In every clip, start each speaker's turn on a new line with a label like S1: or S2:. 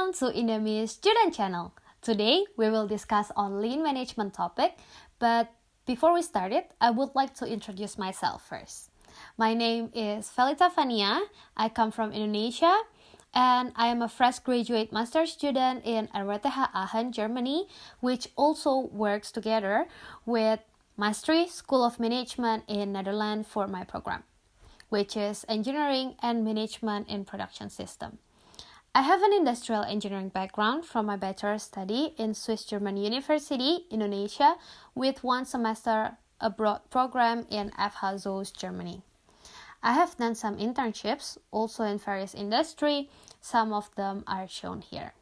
S1: Welcome to Indemy student channel. Today we will discuss on lean management topic, but before we start it, I would like to introduce myself first. My name is Felita Fania. I come from Indonesia and I am a fresh graduate master student in RWTH Aachen, Germany, which also works together with Mastery School of Management in Netherlands for my program, which is Engineering and Management in Production System. I have an industrial engineering background from my bachelor's study in Swiss German University, Indonesia, with 1 semester abroad program in FH Zoos, Germany. I have done some internships also in various industry. Some of them are shown here.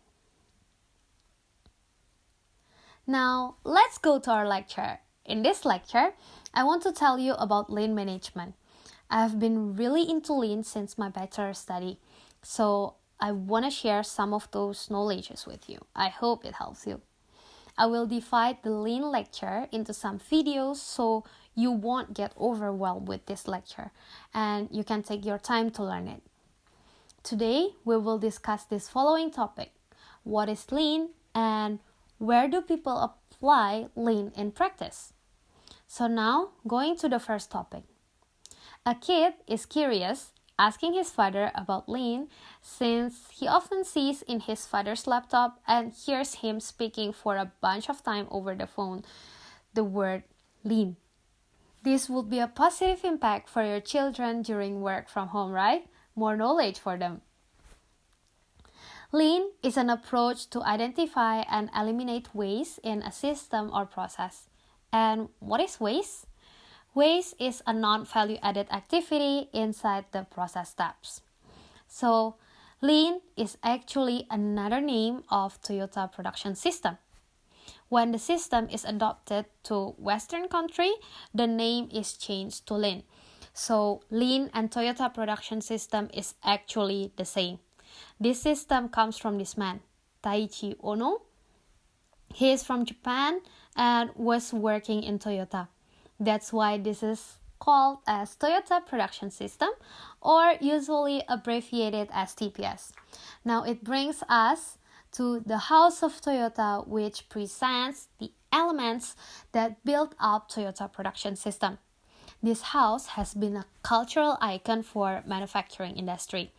S1: Now, let's go to our lecture. In this lecture, I want to tell you about lean management. I have been really into lean since my bachelor's study, so I want to share some of those knowledges with you. I hope it helps you. I will divide the lean lecture into some videos so you won't get overwhelmed with this lecture and you can take your time to learn it. Today, we will discuss this following topic. What is lean and where do people apply lean in practice? So now, going to the first topic. A kid is curious, asking his father about lean since he often sees in his father's laptop and hears him speaking for a bunch of time over the phone the word lean. This would be a positive impact for your children during work from home, right? More knowledge for them. Lean is an approach to identify and eliminate waste in a system or process. And what is waste? Waste is a non-value-added activity inside the process steps. So, lean is actually another name of Toyota production system. When the system is adopted to Western country, the name is changed to lean. So, lean and Toyota production system is actually the same. This system comes from this man, Taiichi Ohno. He is from Japan and was working in Toyota. That's why this is called as Toyota Production System, or usually abbreviated as TPS. Now it brings us to the House of Toyota, which presents the elements that build up Toyota Production System. This house has been a cultural icon for manufacturing industry.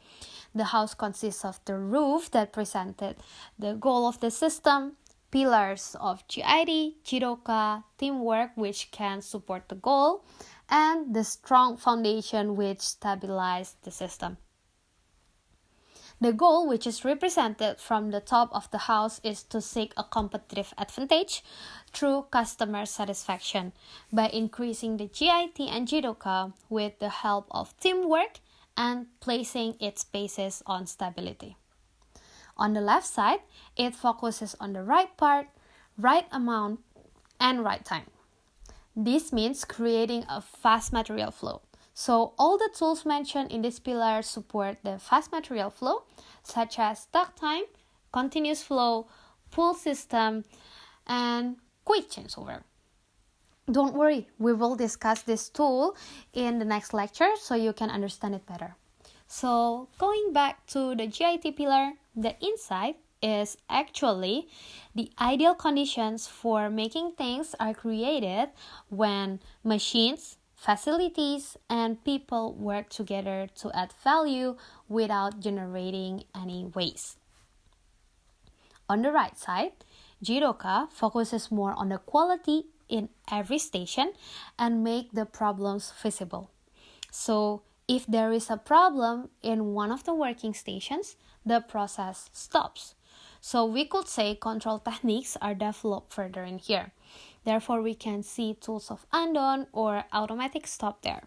S1: The house consists of the roof that presented the goal of the system, pillars of GID, Jidoka, teamwork which can support the goal, and the strong foundation which stabilizes the system. The goal, which is represented from the top of the house, is to seek a competitive advantage through customer satisfaction by increasing the GIT and Jidoka with the help of teamwork and placing its basis on stability. On the left side, it focuses on the right part, right amount, and right time. This means creating a fast material flow. So all the tools mentioned in this pillar support the fast material flow, such as stock time, continuous flow, pull system, and quick changeover. Don't worry, we will discuss this tool in the next lecture so you can understand it better. So going back to the GIT pillar, the inside is actually the ideal conditions for making things are created when machines, facilities, and people work together to add value without generating any waste. On the right side, Jidoka focuses more on the quality in every station and make the problems visible. So, if there is a problem in one of the working stations, the process stops. So we could say control techniques are developed further in here. Therefore, we can see tools of undone or automatic stop there.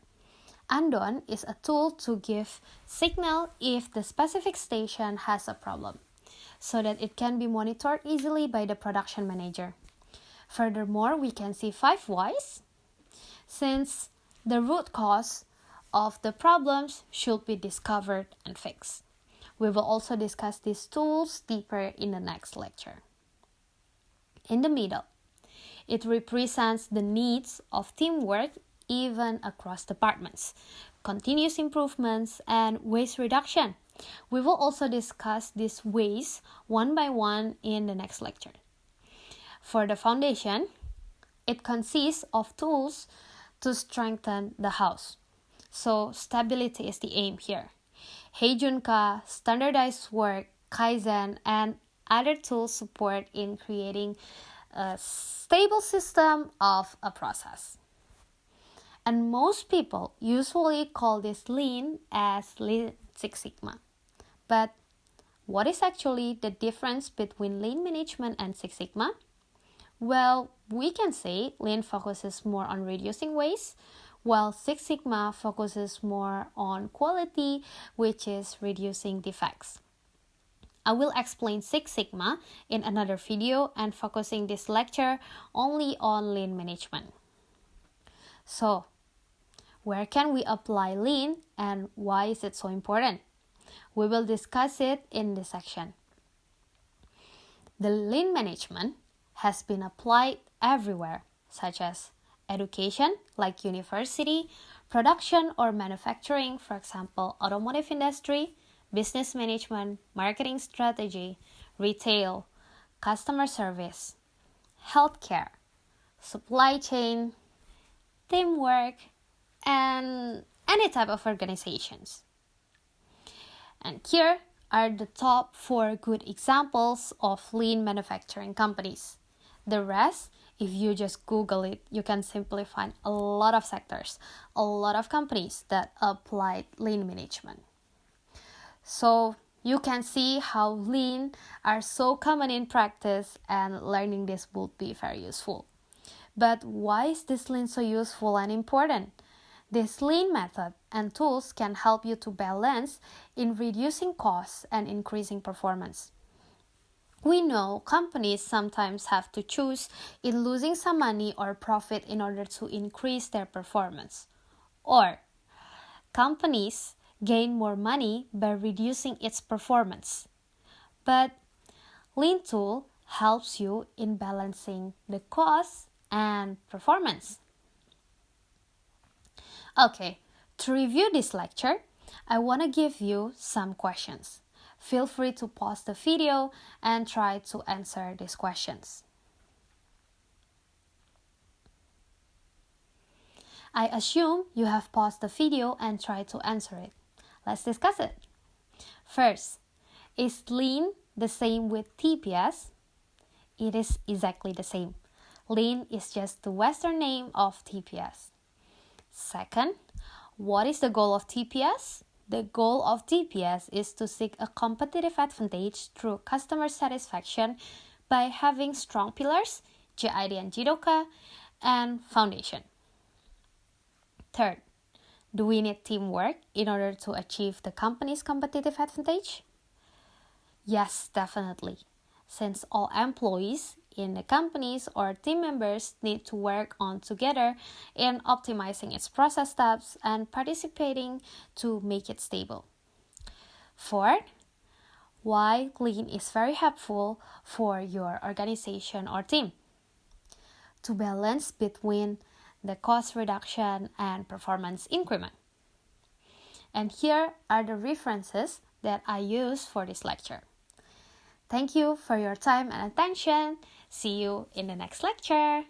S1: Undone is a tool to give signal if the specific station has a problem, so that it can be monitored easily by the production manager. Furthermore, we can see 5 whys, since the root cause of the problems should be discovered and fixed. We will also discuss these tools deeper in the next lecture. In the middle, it represents the needs of teamwork even across departments, continuous improvements, and waste reduction. We will also discuss these ways one by one in the next lecture. For the foundation, it consists of tools to strengthen the house. So stability is the aim here. Heijunka, standardized work, Kaizen, and other tools support in creating a stable system of a process. And most people usually call this Lean as Lean Six Sigma. But what is actually the difference between Lean management and Six Sigma? Well, we can say Lean focuses more on reducing waste, while Six Sigma focuses more on quality, which is reducing defects. I will explain Six Sigma in another video and focusing this lecture only on Lean management. So, where can we apply Lean and why is it so important? We will discuss it in this section. The Lean management has been applied everywhere, such as education, like university, production or manufacturing, for example, automotive industry, business management, marketing strategy, retail, customer service, healthcare, supply chain, teamwork, and any type of organizations. And here are the top 4 good examples of lean manufacturing companies. The rest, if you just Google it, you can simply find a lot of sectors, a lot of companies that applied lean management. So you can see how lean are so common in practice and learning this would be very useful. But why is this lean so useful and important? This lean method and tools can help you to balance in reducing costs and increasing performance. We know companies sometimes have to choose in losing some money or profit in order to increase their performance. Or companies gain more money by reducing its performance. But Lean tool helps you in balancing the cost and performance. Okay, to review this lecture, I want to give you some questions. Feel free to pause the video and try to answer these questions. I assume you have paused the video and tried to answer it. Let's discuss it. First, is Lean the same with TPS? It is exactly the same. Lean is just the Western name of TPS. Second, what is the goal of TPS? The goal of TPS is to seek a competitive advantage through customer satisfaction by having strong pillars, GID and Jidoka, and foundation. Third, do we need teamwork in order to achieve the company's competitive advantage? Yes, definitely. Since all employees in the companies or team members need to work on together in optimizing its process steps and participating to make it stable. Fourth, why Lean is very helpful for your organization or team. To balance between the cost reduction and performance increment. And here are the references that I use for this lecture. Thank you for your time and attention. See you in the next lecture.